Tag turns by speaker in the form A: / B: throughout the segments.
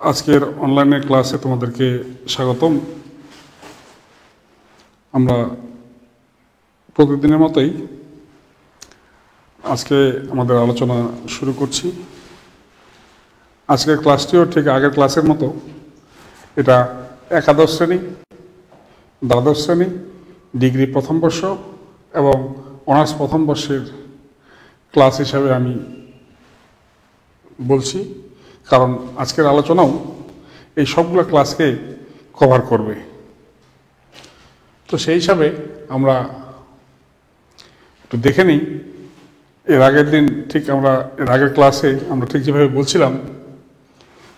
A: আজকের অনলাইনে ক্লাসে তোমাদেরকে স্বাগতম। আমরা প্রতিদিনের মতোই আজকে আমাদের আলোচনা শুরু করছি। আজকের ক্লাসটিও ঠিক আগের ক্লাসের মতো, এটা একাদশ শ্রেণী, দ্বাদশ শ্রেণী, ডিগ্রি প্রথম বর্ষ এবং অনার্স প্রথম বর্ষের ক্লাস হিসাবে আমি বলছি, কারণ আজকের আলোচনাও এই সবগুলো ক্লাসকে কভার করবে। তো সেই হিসাবে আমরা একটু দেখে নিই, এর আগের দিন ঠিক এর আগের ক্লাসে আমরা ঠিক যেভাবে বলছিলাম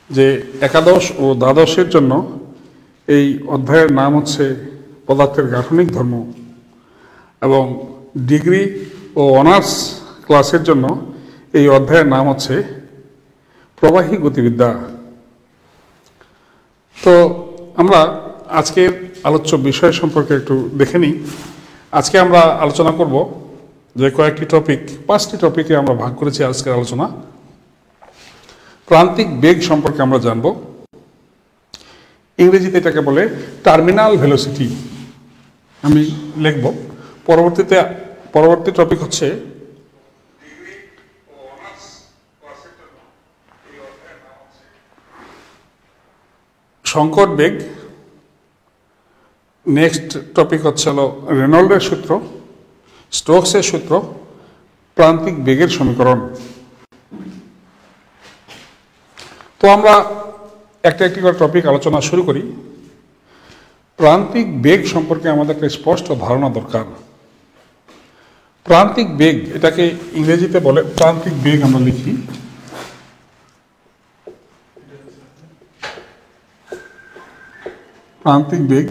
A: যে একাদশ ও দ্বাদশের জন্য এই অধ্যায়ের নাম হচ্ছে পদার্থের গাঠনিক ধর্ম, এবং ডিগ্রি ও অনার্স ক্লাসের জন্য এই অধ্যায়ের নাম হচ্ছে প্রবাহী গতিবিদ্যা। তো আমরা আজকের আলোচ্য বিষয় সম্পর্কে একটু দেখে নিই। আজকে আমরা আলোচনা করব যে কয়েকটি টপিক, 5টি টপিকে আমরা ভাগ করেছি আজকের আলোচনা। প্রান্তিক বেগ সম্পর্কে আমরা জানব, ইংরেজিতে এটাকে বলে টার্মিনাল ভেলোসিটি, আমি লিখব। পরবর্তী টপিক হচ্ছে সংকট বেগ। নেক্সট টপিক হচ্ছে হলো রেনল্ডের সূত্র, স্টোকসের সূত্র, প্রান্তিক বেগের সমীকরণ। তো আমরা একটা একটি করে টপিক আলোচনা শুরু করি। প্রান্তিক বেগ সম্পর্কে আমাদের একটা স্পষ্ট ধারণা দরকার। প্রান্তিক বেগ, এটাকে ইংরেজিতে বলে প্রান্তিক বেগ, আমরা লিখি প্রান্তিক বেগ,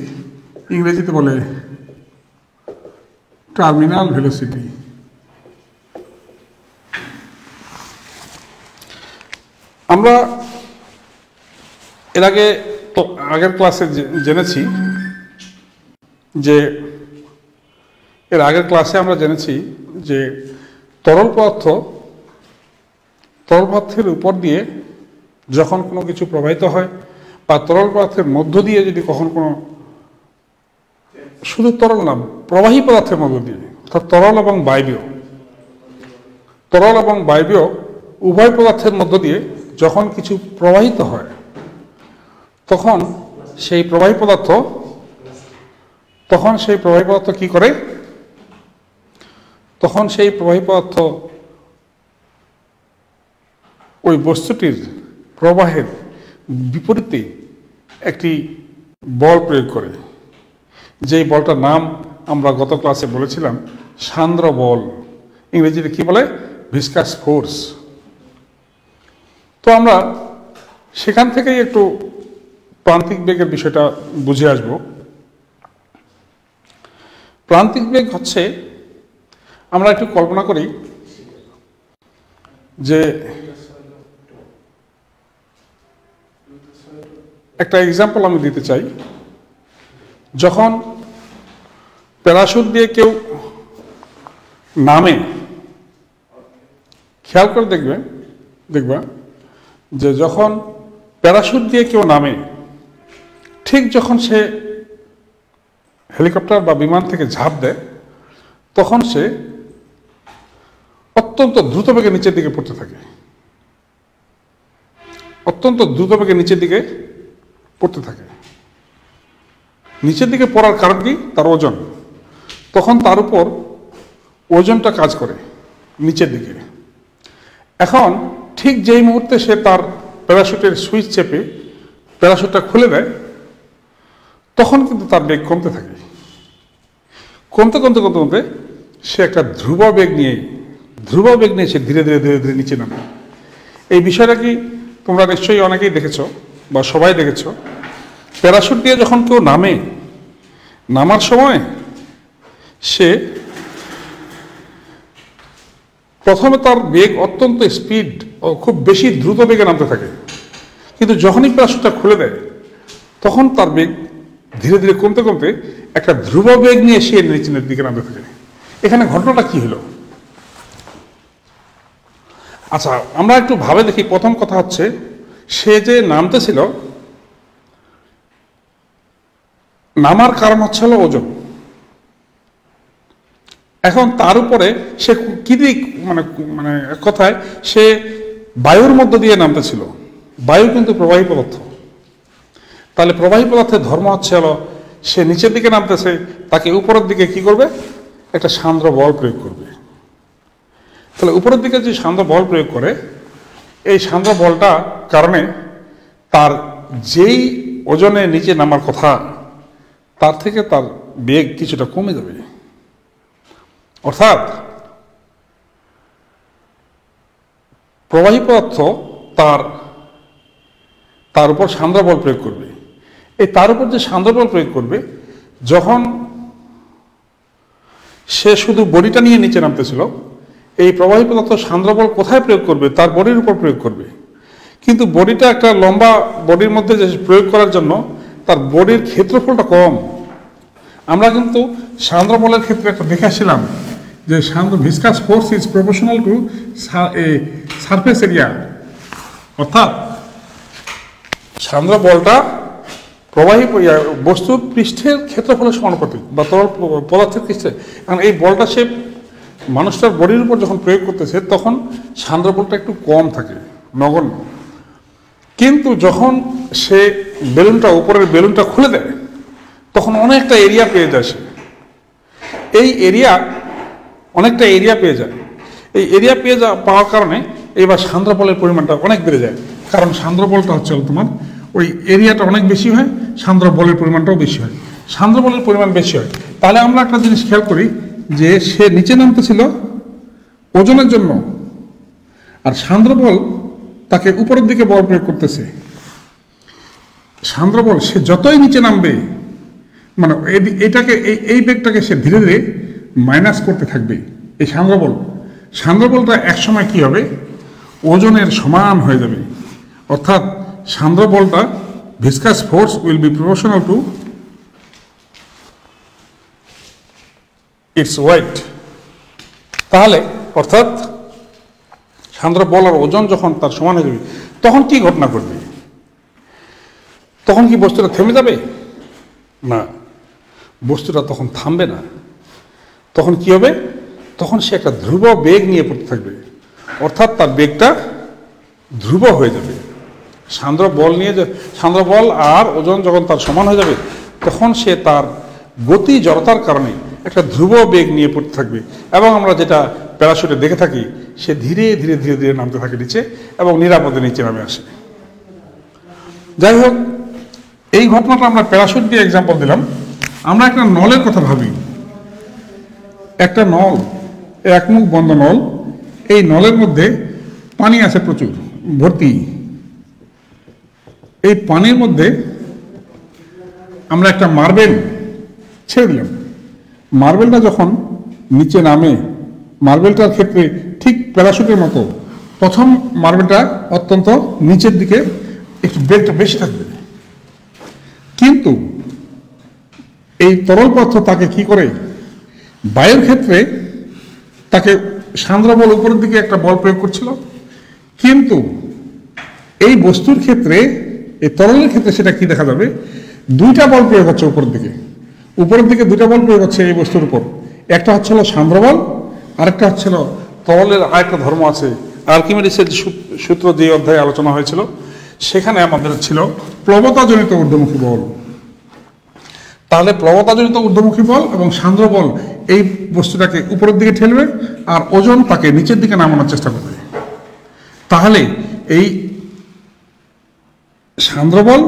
A: ইংরেজিতে বলে টার্মিনাল ভেলোসিটি। আমরা এর আগের ক্লাসে জেনেছি যে তরল পদার্থের উপর দিয়ে যখন কোনো কিছু প্রবাহিত হয়, বা তরল পদার্থের মধ্য দিয়ে যদি কখন কোনো, শুধু তরল না, প্রবাহী পদার্থের মধ্য দিয়ে, অর্থাৎ তরল এবং বায়বীয় উভয় পদার্থের মধ্য দিয়ে যখন কিছু প্রবাহিত হয়, তখন সেই প্রবাহী পদার্থ কি করে? তখন সেই প্রবাহী পদার্থ ওই বস্তুটির প্রবাহের বিপরীতে একটি বল প্রয়োগ করে, যেই বলটার নাম আমরা গত ক্লাসে বলেছিলাম সান্দ্র বল। ইংরেজিতে কি বলে? Viscous force. তো আমরা সেখান থেকেই একটু প্রান্তিক বেগের বিষয়টা বুঝে আসব। প্রান্তিক বেগ হচ্ছে, আমরা একটু কল্পনা করি যে একটা এক্সাম্পল আমি দিতে চাই। যখন প্যারাশুট দিয়ে কেউ নামে, খেয়াল করে দেখবা যে যখন প্যারাশুট দিয়ে কেউ নামে, ঠিক যখন সে হেলিকপ্টার বা বিমান থেকে ঝাঁপ দেয়, তখন সে অত্যন্ত দ্রুত বেগে নিচের দিকে পড়তে থাকে। নিচের দিকে পড়ার কারণ কি? তার ওজন। তখন তার উপর ওজনটা কাজ করে নিচের দিকে। এখন ঠিক যেই মুহূর্তে সে তার প্যারাশুটের সুইচ চেপে প্যারাশুটটা খুলে দেয়, তখন কিন্তু তার বেগ কমতে থাকে। কমতে সে একটা ধ্রুব বেগ নিয়ে সে ধীরে ধীরে নিচে নামে। এই বিষয়টা কি তোমরা নিশ্চয়ই অনেকেই দেখেছো, বা সবাই দেখেছো। প্যারাশুট দিয়ে যখন কেউ নামার সময় সে প্রথমে তার বেগ অত্যন্ত স্পিড ও খুব বেশি দ্রুত বেগে নামতে থাকে, কিন্তু যখনই প্যারাশুটটা খুলে দেয়, তখন তার বেগ ধীরে ধীরে কমতে একটা ধ্রুব বেগ নিয়ে সে নিচের দিকে নামতে থাকে। এখানে ঘটনাটা কি হলো? আচ্ছা, আমরা একটু ভাবে দেখি। প্রথম কথা হচ্ছে সে যে নামতেছিল, নামার কারণ হচ্ছে হলো ওজন। এখন তার উপরে সে কি দিক মানে মানে এক কথায় সে বায়ুর মধ্য দিয়ে নামতেছিল। বায়ু কিন্তু প্রবাহী পদার্থ। তাহলে প্রবাহী পদার্থের ধর্ম হচ্ছে হলো সে নিচের দিকে নামতেছে, তাকে উপরের দিকে কি করবে? একটা সান্দ্র বল প্রয়োগ করবে। তাহলে উপরের দিকে যে সান্দ্র বল প্রয়োগ করে, এই সান্দ্র বলটা কারণে তার যেই ওজনে নিচে নামার কথা তার থেকে তার বেগ কিছুটা কমে যাবে। অর্থাৎ প্রবাহী পদার্থ তার উপর সান্দ্র বল প্রয়োগ করবে। এই তার উপর যে সান্দ্র বল প্রয়োগ করবে, যখন সে শুধু বডিটা নিয়ে নিচে নামতেছিল, এই প্রবাহী পদার্থ সান্দ্র বল কোথায় প্রয়োগ করবে? তার বডির উপর প্রয়োগ করবে। কিন্তু বডিটা একটা লম্বা বডির মধ্যে যে প্রয়োগ করার জন্য তার বডির ক্ষেত্রফলটা কম। আমরা কিন্তু সান্দ্র বলের ক্ষেত্রে একটা দেখে আসছিলাম যে viscous force is proportional to surface area. অর্থাৎ সান্দ্র বলটা প্রবাহী বস্তুর পৃষ্ঠের ক্ষেত্রফলের সমানুপাতিক বা তরল পদার্থের পৃষ্ঠে। কারণ এই বলটা সে মানুষটার বডির উপর যখন প্রয়োগ করতেছে তখন সান্দ্র বলটা একটু কম থাকে, নগণ্য। কিন্তু যখন সে উপরের বেলুনটা খুলে দেয় তখন অনেকটা এরিয়া পেয়ে যায় সে। এই অনেকটা এরিয়া পেয়ে যায়। এই এরিয়া পাওয়ার কারণে এবার সান্দ্র বলের পরিমাণটা অনেক বেড়ে যায়। কারণ সান্দ্র বলটা হচ্ছে তোমার ওই এরিয়াটা অনেক বেশি হয়, সান্দ্র বলের পরিমাণটাও বেশি হয়। সান্দ্র বলের পরিমাণ বেশি হয়। তাহলে আমরা একটা জিনিস খেয়াল করি যে সে নিচে নামতেছিল ওজনের জন্য, আর সান্দ্র বল তাকে উপরের দিকে বল প্রয়োগ করতেছে। সান্দ্র বল সে যতই নিচে নামবে, মানে এই বেগটাকে সে ধীরে ধীরে মাইনাস করতে থাকবে। এই সান্দ্র বলটা একসময় কি হবে? ওজনের সমান হয়ে যাবে। অর্থাৎ সান্দ্র বলটা viscous force will be proportional to its weight. তাহলে অর্থাৎ সান্দ্র বল আর ওজন যখন তার সমান হয়ে যাবে, তখন কি ঘটনা ঘটবে? তখন কি বস্তুটা থেমে যাবে? না, বস্তুটা তখন থামবে না। তখন কি হবে? তখন সে একটা ধ্রুব বেগ নিয়ে পড়তে থাকবে। অর্থাৎ তার বেগটা ধ্রুব হয়ে যাবে। সান্দ্র বল আর ওজন যখন তার সমান হয়ে যাবে, তখন সে তার গতি জড়তার কারণে একটা ধ্রুব বেগ নিয়ে পড়তে থাকবে। এবং আমরা যেটা প্যারাশুটে দেখে থাকি, সে ধীরে ধীরে ধীরে ধীরে নামতে থাকে নিচে এবং নিরাপদে নিচে নামে আসে। যাই হোক, এই ঘটনাটা আমরা প্যারাশুট দিয়ে এক্সাম্পল দিলাম। আমরা একটা নলের কথা ভাবি। একটা নল, একমুখ বন্ধ নল। এই নলের মধ্যে পানি আছে প্রচুর, ভর্তি। এই পানির মধ্যে আমরা একটা মার্বেল ছেড়ে দিলাম। মার্বেলটা যখন নিচে নামে, মার্বেলটার ক্ষেত্রে ঠিক প্যারাশুটের মতো প্রথম মার্বেলটা অত্যন্ত নিচের দিকে একটু বেগটা বেশি থাকবে। কিন্তু এই তরল পদার্থ তাকে কি করে? বায়ুর ক্ষেত্রে তাকে সান্দ্র বল উপরের দিকে একটা বল প্রয়োগ করছিল, কিন্তু এই বস্তুর ক্ষেত্রে, এই তরলের ক্ষেত্রে সেটা কি দেখা যাবে? দুইটা বল প্রয়োগ হচ্ছে উপরের দিকে দুইটা বল প্রয়োগ হচ্ছে এই বস্তুর উপর। একটা হচ্ছিল সান্দ্র বল, আরেকটা হচ্ছিল তরলের আরেকটা ধর্ম আছে। আর্কিমিডিসের সূত্র যে অধ্যায়ে আলোচনা হয়েছিল, সেখানে আমাদের ছিল প্লবতাজনিত ঊর্ধ্বমুখী বল। তাহলে প্লবতাজনিত ঊর্ধ্বমুখী বল এবং সান্দ্র বল এই বস্তুটাকে উপরের দিকে ঠেলবে, আর ওজন তাকে নিচের দিকে নামানোর চেষ্টা করবে। তাহলে এই সান্দ্র বল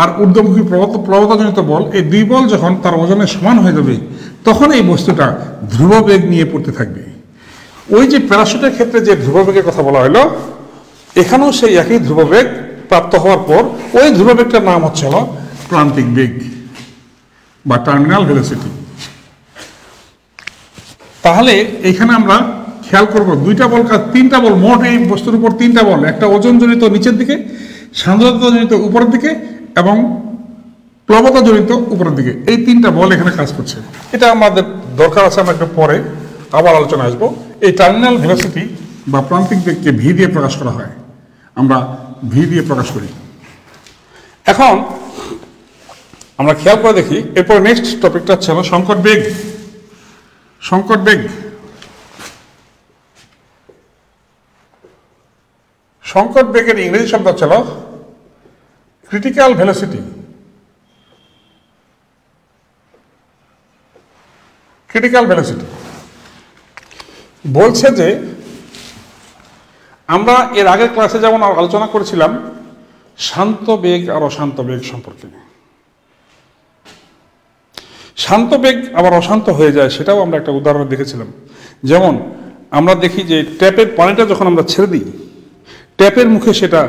A: আর ঊর্ধ্বমুখী প্লবতাজনিত বল, এই দুই বল যখন তার ওজনের সমান হয়ে যাবে, তখন এই বস্তুটা ধ্রুব বেগ নিয়ে পড়তে থাকবে। ওই যে প্যারাশুটের ক্ষেত্রে যে ধ্রুব বেগের কথা বলা হলো, এখানেও সেই একই ধ্রুব বেগ প্রাপ্ত হওয়ার পর ওই ধ্রুব বেগটার নাম হচ্ছে প্রান্তিক বেগ বা টার্মিনাল ভেলোসিটি। তাহলে এখানে আমরা খেয়াল করব দুইটা বল, তিনটা বল, মোট এই বস্তুর উপর তিনটা বল। একটা ওজনজনিত নিচের দিকে, সান্দ্রতাজনিত উপরের দিকে এবং প্লবতাজনিত উপরের দিকে। এই তিনটা বল এখানে কাজ করছে। এটা আমাদের দরকার আছে, আমরা একটু পরে আবার আলোচনা আসবো। এই টার্মিনাল ভেলোসিটি বা প্রান্তিক বেগকে ভি দিয়ে প্রকাশ করা হয়, আমরা ভি দিয়ে প্রকাশ করি। এখন আমরা খেয়াল করে দেখি, এরপর নেক্সট টপিকটা হচ্ছে সংকট বেগ। সংকট বেগ, সংকট বেগের ইংরেজি শব্দ ছিল ক্রিটিক্যাল ভেলোসিটি। ক্রিটিক্যাল ভেলোসিটি বলছে যে আমরা এর আগের ক্লাসে যেমন আলোচনা করেছিলাম শান্ত বেগ আর অশান্ত বেগ সম্পর্কে। শান্ত বেগ আবার অশান্ত হয়ে যায়, সেটাও আমরা একটা উদাহরণ দেখেছিলাম। যেমন আমরা দেখি যে ট্যাপের পানিটা যখন আমরা ছেড়ে দিই, ট্যাপের মুখে সেটা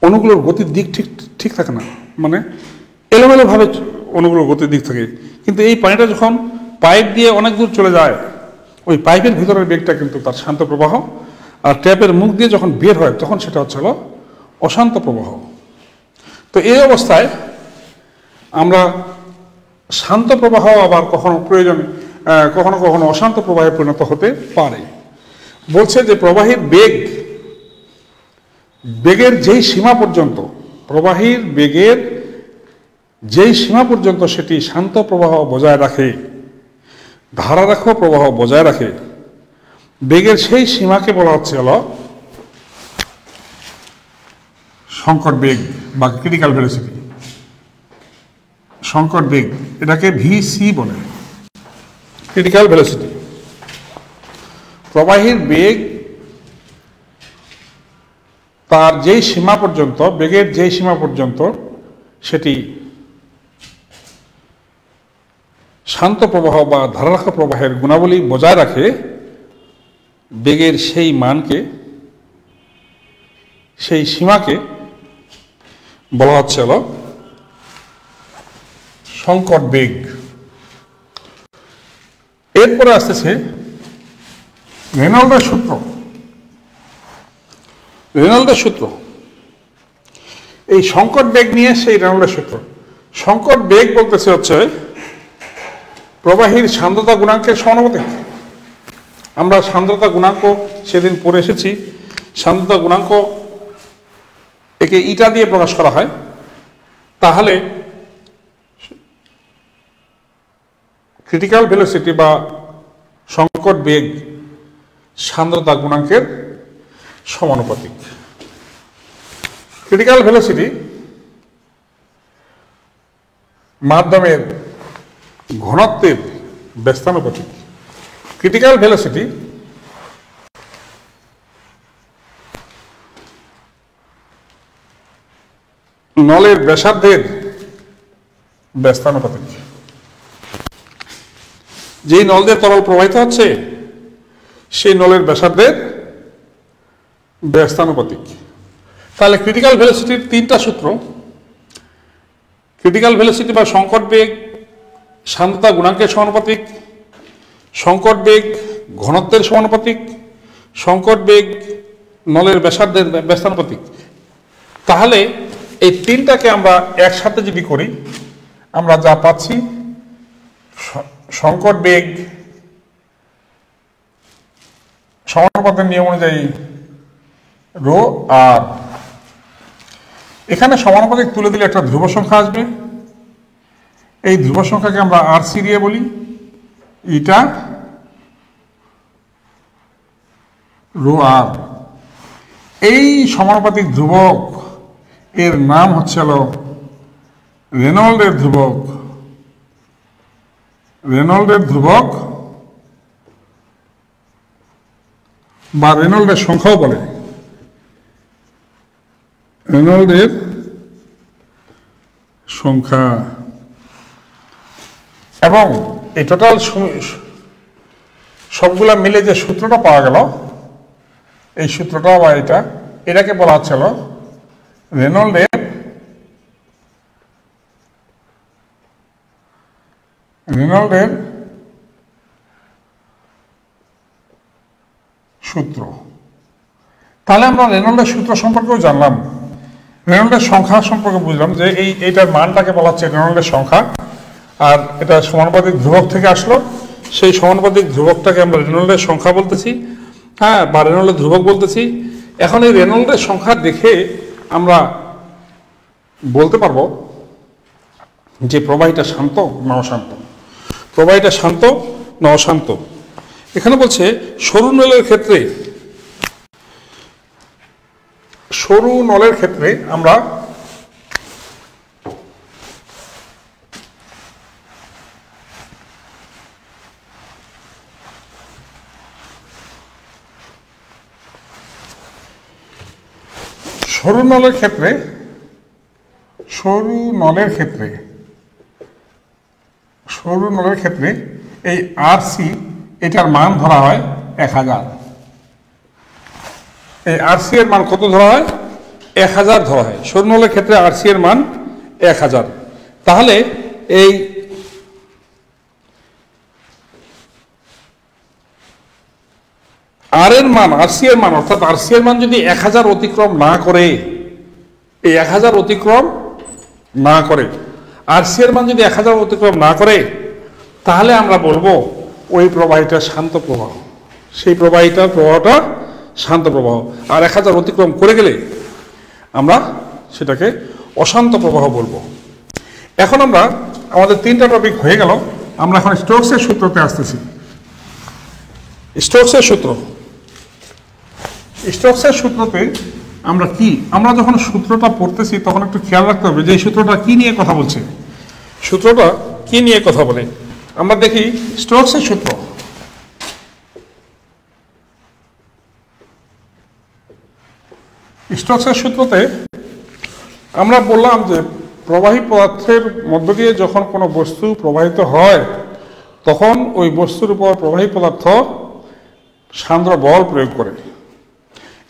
A: অণুগুলোর গতির দিক ঠিক ঠিক থাকে না, মানে এলোমেলোভাবে অণুগুলোর গতির দিক থাকে। কিন্তু এই পানিটা যখন পাইপ দিয়ে অনেক দূর চলে যায়, ওই পাইপের ভিতরের বেগটা কিন্তু তার শান্ত প্রবাহ, আর ট্যাপের মুখ দিয়ে যখন বের হয় তখন সেটা হচ্ছে অশান্ত প্রবাহ। তো এই অবস্থায় আমরা শান্ত প্রবাহ আবার কখনো প্রয়োজনে কখনো কখনো অশান্ত প্রবাহে পরিণত হতে পারে। বলছে যে প্রবাহীর বেগের যেই সীমা পর্যন্ত, প্রবাহীর বেগের যেই সীমা পর্যন্ত সেটি শান্ত প্রবাহ বজায় রাখে, ধারারেখ প্রবাহ বজায় রাখে, বেগের সেই সীমাকে বলা হচ্ছে সংকট বেগ বা ক্রিটিক্যাল ভেলোসিটি। সংকট বেগ, এটাকে ভিসি বলে, ক্রিটিক্যাল ভেলোসিটি। প্রবাহীর বেগ তার যেই সীমা পর্যন্ত, বেগের যেই সীমা পর্যন্ত সেটি শান্ত প্রবাহ বা ধারারেখ প্রবাহের গুণাবলী বজায় রাখে, বেগের সেই মানকে, সেই সীমাকে বলা হচ্ছে সংকট বেগ। এরপরে আসতেছে রেনল্ডের সূত্র। রেনল্ডের সূত্র, এই সংকট বেগ নিয়ে সেই রেনল্ডের সূত্র। সংকট বেগ বলতেছে হচ্ছে প্রবাহীর সান্দ্রতা গুণাঙ্কের সমানুপাতিক। আমরা সান্দ্রতা গুণাঙ্ক সেদিন পড়ে এসেছি। সান্দ্রতা গুণাঙ্ক একে ইটা দিয়ে প্রকাশ করা হয়। তাহলে ক্রিটিক্যাল ভেলোসিটি বা সংকট বেগ সান্দ্রতা গুণাঙ্কের সমানুপাতিক। ক্রিটিক্যাল ভেলোসিটি মাধ্যমের ঘনত্বের ব্যস্তানুপাতিক। ক্রিটিক্যাল ভেলোসিটি নলের ব্যাসার্ধের ব্যস্তানুপাতিক। যেই নল দিয়ে তরল প্রবাহিত হচ্ছে সেই নলের ব্যাসার্ধের ব্যস্তানুপাতিক। তাহলে ক্রিটিক্যাল ভেলোসিটির তিনটা সূত্র। ক্রিটিক্যাল ভেলোসিটি বা সংকট বেগ সান্দ্রতা গুণাঙ্কের সমানুপাতিক, সংকট বেগ ঘনত্বের সমানুপাতিক, সংকট বেগ নলের ব্যাসার্ধের ব্যস্তানুপাতিক। তাহলে এই তিনটাকে আমরা একসাথে যদি করি আমরা যা পাচ্ছি, সংকট বেগ সমানুপাতের নিয়ম অনুযায়ী রো, আর এখানে সমানুপাতিক তুলে দিলে একটা ধ্রুব সংখ্যা আসবে। এই ধ্রুব সংখ্যাকে আমরা আরসি দিয়ে বলি, ইটা রো আর। এই সমানুপাতিক ধ্রুবক এর নাম হচ্ছে রেনল্ডের ধ্রুবক। রেনল্ডের ধ্রুবক বা রেনল্ডের সংখ্যাও বলে। রেনল্ডের সংখ্যা। এবং এই টোটাল সবগুলা মিলে যে সূত্রটা পাওয়া গেল, এই সূত্রটা বা এটাকে বলা হচ্ছিল রেনল্ডের সূত্র। তাহলে আমরা রেনল্ডের সূত্র সম্পর্কেও জানলাম, রেনল্ডের সংখ্যা সম্পর্কে বুঝলাম যে এইটার মানটাকে বলা হচ্ছে রেনল্ডের সংখ্যা, আর এটা সমানুপাতিক ধ্রুবক থেকে আসলো। সেই সমানুপাতিক ধ্রুবকটাকে আমরা রেনল্ডের সংখ্যা বলতেছি। হ্যাঁ, বা রেনল্ডের ধ্রুবক বলতেছি। এখন এই রেনল্ডের সংখ্যা দেখে আমরা বলতে পারবো যে প্রবাহীটা শান্ত না অশান্ত, প্রবাহীটা শান্ত না অশান্ত। এখানে বলছে সরু নলের ক্ষেত্রে, সরু নলের ক্ষেত্রে আমরা সরু নলের ক্ষেত্রে সরু নলের ক্ষেত্রে এই আরসি এটার মান ধরা হয় 1000। এই আরসি এর মান কত ধরা হয়? 1000 ধরা হয়। সরু নলের ক্ষেত্রে আরসি এর মান 1000। তাহলে এই আর এর মান, আরসি এর মান, অর্থাৎ আরসি এর মান যদি 1000 অতিক্রম না করে, এই 1000 অতিক্রম না করে, আরসি এর মান যদি 1000 অতিক্রম না করে, তাহলে আমরা বলবো ওই প্রবাহীটা শান্ত প্রবাহ, সেই প্রবাহীটার প্রবাহটা শান্ত প্রবাহ। আর 1000 অতিক্রম করে গেলে আমরা সেটাকে অশান্ত প্রবাহ বলবো। এখন আমরা আমাদের 3টা টপিক হয়ে গেল, আমরা এখন স্টোকসের সূত্রতে আসতেছি। স্টোকসের সূত্র, স্টোকসের সূত্রতে আমরা কি, আমরা যখন সূত্রটা পড়তেছি তখন একটু খেয়াল রাখতে হবে যে এই সূত্রটা কি নিয়ে কথা বলছে, সূত্রটা কি নিয়ে কথা বলে। আমরা দেখি স্টোকসের সূত্র। স্টোকসের সূত্রতে আমরা বললাম যে প্রবাহী পদার্থের মধ্য দিয়ে যখন কোনো বস্তু প্রবাহিত হয় তখন ওই বস্তুর উপর প্রবাহী পদার্থ সান্দ্র বল প্রয়োগ করে।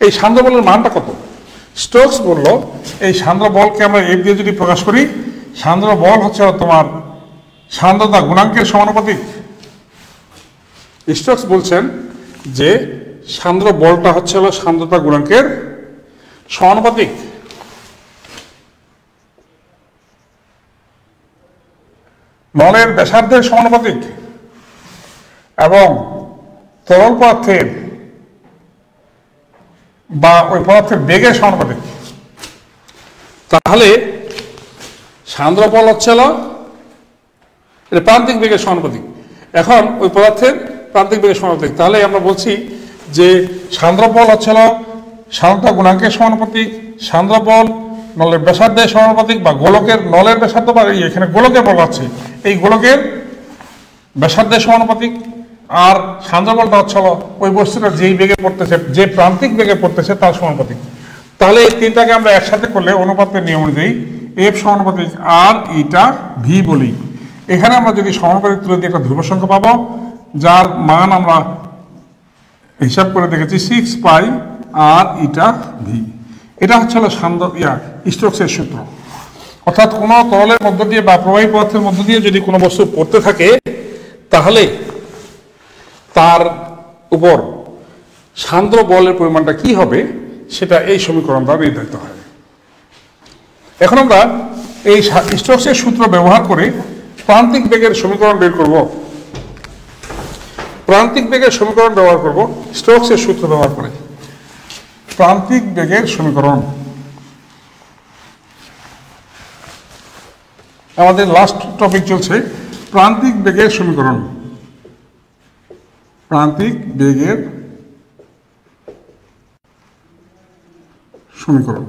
A: এই সান্দ্র বলের মানটা কত? স্টোকস বলল এই সান্দ্র বলকে আমরা এফ দিয়ে যদি প্রকাশ করি, সান্দ্র বল হচ্ছে তোমার সান্দ্রতা গুণাঙ্কের সমানুপাতিক। স্টোকস বলছেন যে সান্দ্র বলটা হচ্ছে হলো সান্দ্রতা গুণাঙ্কের সমানুপাতিক। নলের ব্যাসার্ধের সমানুপাতিক এবং তরল পদার্থের বা ওই পদার্থের বেগের সমানুপাতিক। তাহলে সান্দ্র বল হচ্ছে হলো এটা প্রান্তিক বেগের সমানুপাতিক। এখন ওই পদার্থের প্রান্তিক বেগের সমানুপাতিক, তাহলে আমরা বলছি যে সান্দ্র বল হচ্ছে হলো সান্দ্রতা গুণাঙ্কের সমানুপাতিক, সান্দ্র বল নলের ব্যাসার্ধের সমানুপাতিক বা গোলকের নলের ব্যাসার্ধ বা এখানে গোলকের বল আছে এই গোলকের ব্যাসার্ধের সমানুপাতিক। আর সান্দ্র বলটা হচ্ছে ওই বস্তুটা যেই বেগে পড়তেছে, যে প্রান্তিক বেগে পড়তেছে তার সমানুপাতিক। তাহলে এই তিনটাকে আমরা একসাথে করলে অনুপাতের নিয়ম অনুযায়ী এফ সমানুপাতিক আর ইটা ভি বলি। এখানে আমরা যদি সমানুপাতিক তুলে দিয়ে একটা ধ্রুব সংখ্যা পাবো যার মান আমরা হিসাব করে দেখেছি 6 পাই আর ইটা ভি। এটা হচ্ছে হলো স্টোকসের সূত্র। অর্থাৎ কোনো তরলের মধ্য দিয়ে বা প্রবাহী পদার্থের মধ্য দিয়ে যদি কোনো বস্তু পড়তে থাকে তাহলে তার উপর সান্দ্র বলের পরিমাণটা কি হবে সেটা এই সমীকরণ দ্বারা নির্ধারিত হয়। এখন আমরা এই স্টোকসের সূত্র ব্যবহার করে প্রান্তিক বেগের সমীকরণ বের করব। প্রান্তিক বেগের সমীকরণ ব্যবহার করব স্টোকসের সূত্র ব্যবহার করে। প্রান্তিক বেগের সমীকরণ আমাদের লাস্ট টপিক চলছে প্রান্তিক বেগের সমীকরণ। প্রান্তিক বেগের সমীকরণ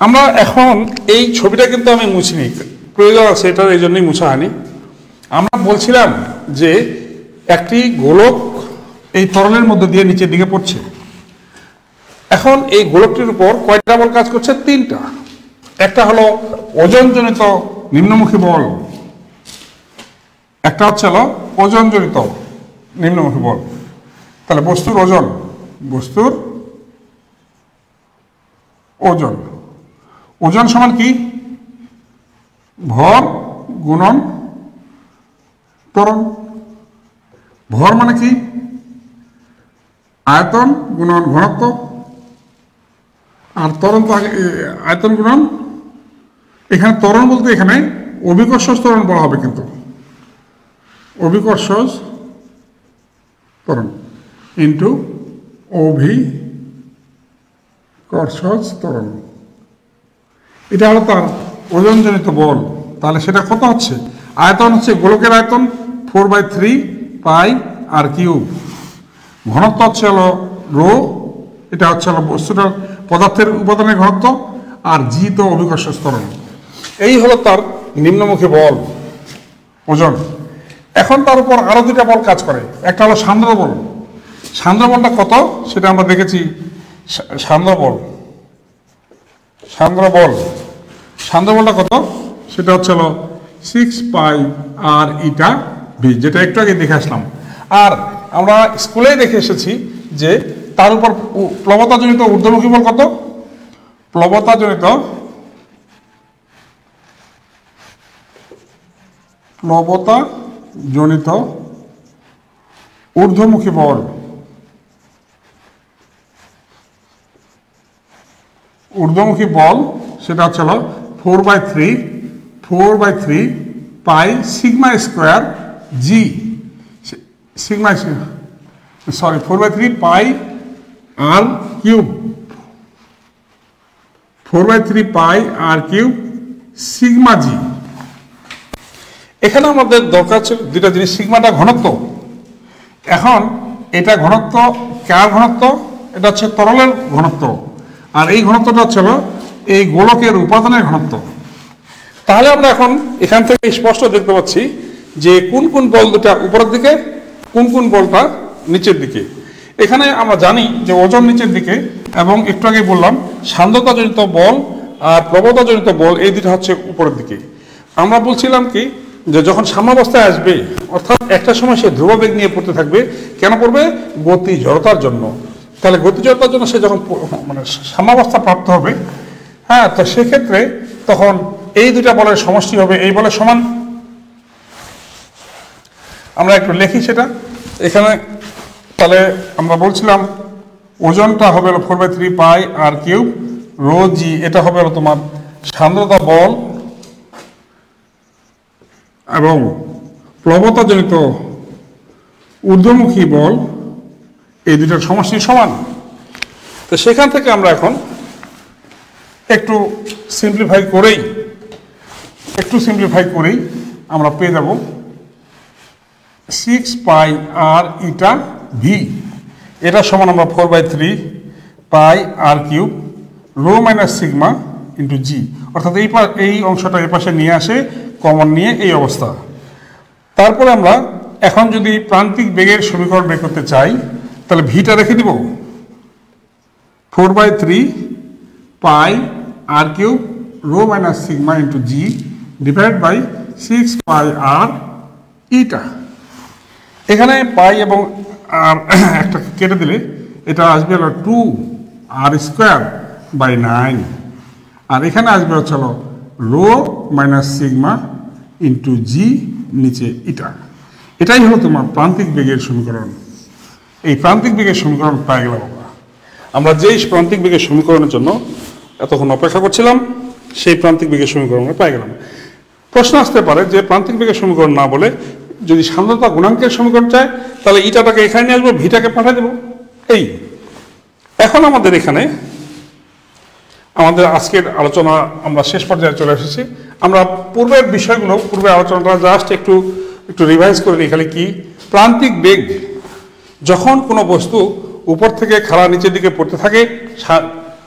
A: আমরা এখন এই ছবিটা কিন্তু আমি মুছিনি, প্রয়োজন আছে এটার, এই জন্যই মুছা হয়নি। আমরা বলছিলাম যে একটি গোলক এই তরলের মধ্যে দিয়ে নিচের দিকে পড়ছে। এখন এই গোলকটির উপর কয়টা বল কাজ করছে? 3টা। একটা হলো ওজনজনিত নিম্নমুখী বল, একটা হচ্ছে হলো ওজনজনিত নিম্নমুখী বল। তাহলে বস্তুর ওজন, বস্তুর ওজন, ওজন সমান কি? ভর গুণন ত্বরণ। ভর মানে কি? আয়তন গুণন ঘনত্ব, আর ত্বরণ তো আয়তন গুণন, এখানে ত্বরণ বলতে এখানে অভিকর্ষজ ত্বরণ বলা হবে, কিন্তু অভিকর্ষজ ত্বরণ। ইন্টু ওভি কর্ষজ ত্বরণ। এটা হলো তার ওজনজনিত বল। তাহলে সেটা কত হচ্ছে? আয়তন হচ্ছে গোলকের আয়তন 4/3 পাই আর কিউব। ঘনত্ব হচ্ছে হলো রো, এটা হচ্ছে হলো বস্তুটার পদার্থের উপাদানের ঘনত্ব, আর জি তো অভিকর্ষজ ত্বরণ। এই হলো তার নিম্নমুখী বল ওজন। এখন তার উপর আরো দুটা বল কাজ করে। একটা হলো সান্দ্র বল। সান্দ্র বলটা কত সেটা আমরা দেখেছি। সান্দ্র বলটা কত সেটা হচ্ছে হলো 6 পাই আর ইটা ভি, যেটা একটু আগে দেখে আসলাম। আর আমরা স্কুলেই দেখে এসেছি যে তার উপর প্লবতাজনিত ঊর্ধ্বমুখী বল কত? প্লবতাজনিত ঊর্ধ্বমুখী বল সেটা হচ্ছে হলো 4/3 পাই সিগমা স্কোয়ার জি, 4/3 pi r cube, 4/3 pi r cube sigma জি। এখানে আমাদের দরকার ছিল দুটা জিনিস। সিগমাটা ঘনত্ব। এখন এটা ঘনত্ব কার ঘনত্ব? এটা হচ্ছে তরলের ঘনত্ব, আর এই ঘনত্বটা হচ্ছে এই গোলকের উপাদানের ঘনত্ব। তাহলে আমরা এখন এখান থেকে স্পষ্ট দেখতে পাচ্ছি যে কোন কোন বল দুটা উপরের দিকে, কোন কোন বলটা নিচের দিকে। এখানে আমরা জানি যে ওজন নিচের দিকে, এবং একটু আগে বললাম সান্দ্রতাজনিত বল আর প্রবণতাজনিত বল এই দুটো হচ্ছে উপরের দিকে। আমরা বলছিলাম কি যে যখন সাম্যাবস্থায় আসবে, অর্থাৎ একটা সময় সে ধ্রুববেগ নিয়ে পড়তে থাকবে। কেন পড়বে? গতি জড়তার জন্য। তাহলে গতি জড়তার জন্য সে যখন মানে সাম্যাবস্থা প্রাপ্ত হবে, হ্যাঁ, তো সেক্ষেত্রে তখন এই দুটা বলের সমষ্টি হবে এই বলের সমান। আমরা একটু লিখি সেটা এখানে। তাহলে আমরা বলছিলাম ওজনটা হবে 4/3 পাই আর কিউব রো জি। এটা হবে তোমার সান্দ্রতা বল এবং প্লবতাজনিত ঊর্ধ্বমুখী বল, এই দুটার সমষ্টি সমান। তো সেখান থেকে আমরা এখন একটু সিম্পলিফাই করেই আমরা পেয়ে যাব 6 পাই আর ইটা ভি। এটা সমান আমরা 4/3 pi r cube rho minus sigma into g. অর্থাৎ এই অংশটা এই পাশে নিয়ে আসে, কমন নিয়ে এই অবস্থা। তারপরে আমরা এখন যদি প্রান্তিক বেগের সমীকরণ বের করতে চাই, তাহলে ভিটা রেখে দিব 4/3 pi r cube rho minus sigma into g divide by 6 pi r eta. এখানে পাই এবং আর একটা কেটে দিলে এটা আসবে হলো 2 আর স্কোয়ার বাই 9, আর এখানে আসবে হচ্ছে রো মাইনাস সিগমা ইন্টু জি নিচে ইটা। এটাই হলো তোমার প্রান্তিক বেগের সমীকরণ। এই প্রান্তিক বেগের সমীকরণ পেয়ে গেলাম আমরা যেই প্রান্তিক বেগের সমীকরণের জন্য এতক্ষণ অপেক্ষা করছিলাম, সেই প্রান্তিক বেগের সমীকরণ আমরা পেয়ে গেলাম। প্রশ্ন আসতে পারে যে প্রান্তিক বেগের সমীকরণ না বলে যদি সান্দ্রতা গুণাঙ্কের সমীকরণ চায়, তাহলে ইটাটাকে এখানে নিয়ে আসবো, ভিটাকে পাঠিয়ে দেবো। এই এখন আমাদের এখানে আমাদের আজকের আলোচনা আমরা শেষ পর্যায়ে চলে এসেছি। আমরা পূর্বের বিষয়গুলো, পূর্বের আলোচনাটা জাস্ট একটু রিভাইজ করে নিই। খালি কি প্রান্তিক বেগ, যখন কোনো বস্তু উপর থেকে খাড়া নিচের দিকে পড়তে থাকে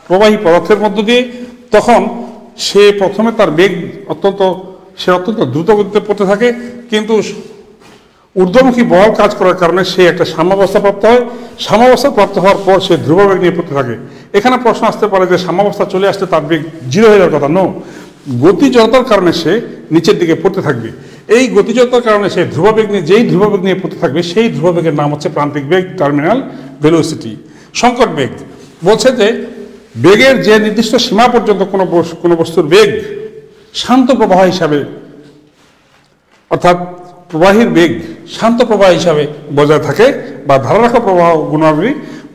A: প্রবাহী পদার্থের মধ্য দিয়ে, তখন সে প্রথমে তার বেগ অত্যন্ত দ্রুত গতিতে পড়তে থাকে, কিন্তু ঊর্ধ্বমুখী বল কাজ করার কারণে সে একটা সাম্যাবস্থা প্রাপ্ত হয়। সাম্যাবস্থা প্রাপ্ত হওয়ার পর সে ধ্রুববেগ নিয়ে পড়তে থাকে। এখানে প্রশ্ন আসতে পারে যে সাম্যাবস্থা চলে আসতে তার বেগ 0 হয়ে যাওয়ার কথা। নো, গতি জড়তার কারণে সে নিচের দিকে পড়তে থাকবে। এই গতি জড়তার কারণে সে যেই ধ্রুববেগ নিয়ে পড়তে থাকবে, সেই ধ্রুববেগের নাম হচ্ছে প্রান্তিক বেগ, টার্মিনাল ভেলোসিটি। সংকট বেগ বলছে যে বেগের যে নির্দিষ্ট সীমা পর্যন্ত কোনো বস্তুর বেগ শান্ত প্রবাহ হিসাবে, অর্থাৎ প্রবাহীর বেগ শান্ত প্রবাহ হিসাবে বজায় থাকে বা ধারারেখা প্রবাহ গুণাবলী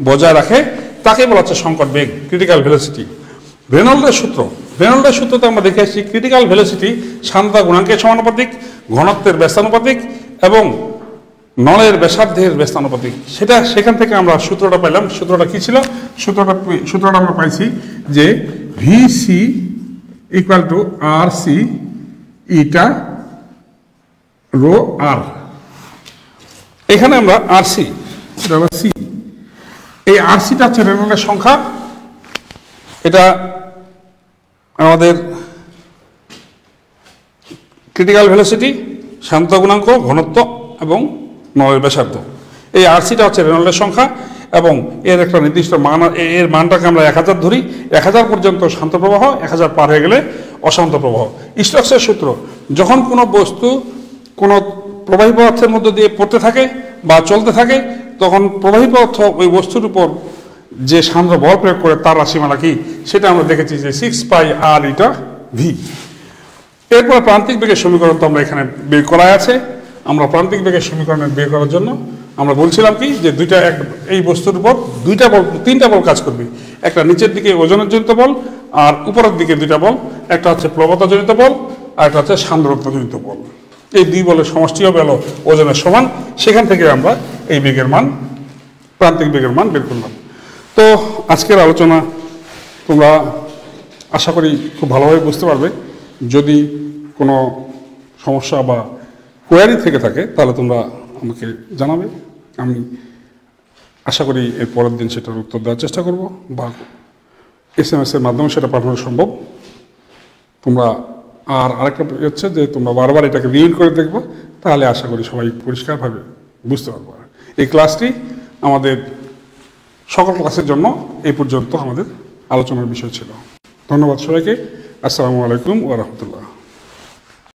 A: বজায় রাখে, তাকে বলা হচ্ছে সংকট বেগ, ক্রিটিক্যাল ভেলোসিটি। রেনল্ডের সূত্রতে আমরা দেখে আসছি ক্রিটিক্যাল ভেলোসিটি সান্দ্রতা গুণাঙ্কের সমানুপাতিক, ঘনত্বের ব্যস্তানুপাতিক এবং নলের ব্যাসার্ধের ব্যস্তানুপাতিক, সেখান থেকে আমরা সূত্রটা পেলাম। সূত্রটা কি ছিল? সূত্রটা আমরা পাইছি যে VC equal to R C eta rho R. এখানে আমরা আর সি, এটা হলো সি, এই আর সিটা হচ্ছে রেনল্ডের সংখ্যা। এটা আমাদের ক্রিটিক্যাল ভেলোসিটি, শান্ত গুণাঙ্ক, ঘনত্ব এবং নলের ব্যাসার্ধ। এই আর সিটা হচ্ছে রেনল্ডের সংখ্যা এবং এর একটা নির্দিষ্ট মান, এর মানটাকে আমরা 1000 ধরি। 1000 পর্যন্ত শান্ত প্রবাহ, 1000 পার হয়ে গেলে অশান্ত প্রবাহ। স্টোকসের সূত্র, যখন কোনো বস্তু কোনো প্রবাহী পদার্থের মধ্যে দিয়ে পড়তে থাকে বা চলতে থাকে, তখন প্রবাহী পদার্থ ওই বস্তুর উপর যে সান্দ্র বল প্রয়োগ করে তার রাশিমালা কি, সেটা আমরা দেখেছি যে 6 পাই আর ইটা ভি। এরপর প্রান্তিক বেগের সমীকরণ তো আমরা এখানে বের করা আছে। আমরা প্রান্তিক বেগের সমীকরণ বের করার জন্য আমরা বলছিলাম কি যে এই বস্তুর উপর তিনটা বল কাজ করবে। একটা নিচের দিকে ওজনের জনিত বল, আর উপরের দিকে দুইটা বল, একটা হচ্ছে প্রবণতা জনিত বল আর একটা হচ্ছে সান্দ্রতা জনিত বল। এই দুই বলের সমষ্টি হবে ওজনের সমান। সেখান থেকে আমরা এই বেগের মান, প্রান্তিক বেগের মান বের করলাম। তো আজকের আলোচনা তোমরা আশা করি খুব ভালোভাবে বুঝতে পারবে। যদি কোনো সমস্যা বা কোয়ারি থেকে থাকে তাহলে তোমরা আমাকে জানাবে। আমি আশা করি এর পরের দিন সেটার উত্তর দেওয়ার চেষ্টা করব, বা SMS এর মাধ্যমে সেটা পাঠানো সম্ভব। তোমরা আরেকটা হচ্ছে যে তোমরা বারবার এটাকে রিভিউ করে দেখবো, তাহলে আশা করি সবাই পরিষ্কারভাবে বুঝতে পারবো। এই ক্লাসটি আমাদের সকল ক্লাসের জন্য এই পর্যন্ত আমাদের আলোচনার বিষয় ছিল। ধন্যবাদ সবাইকে। আসসালামু আলাইকুম ওয়া রাহমাতুল্লাহ।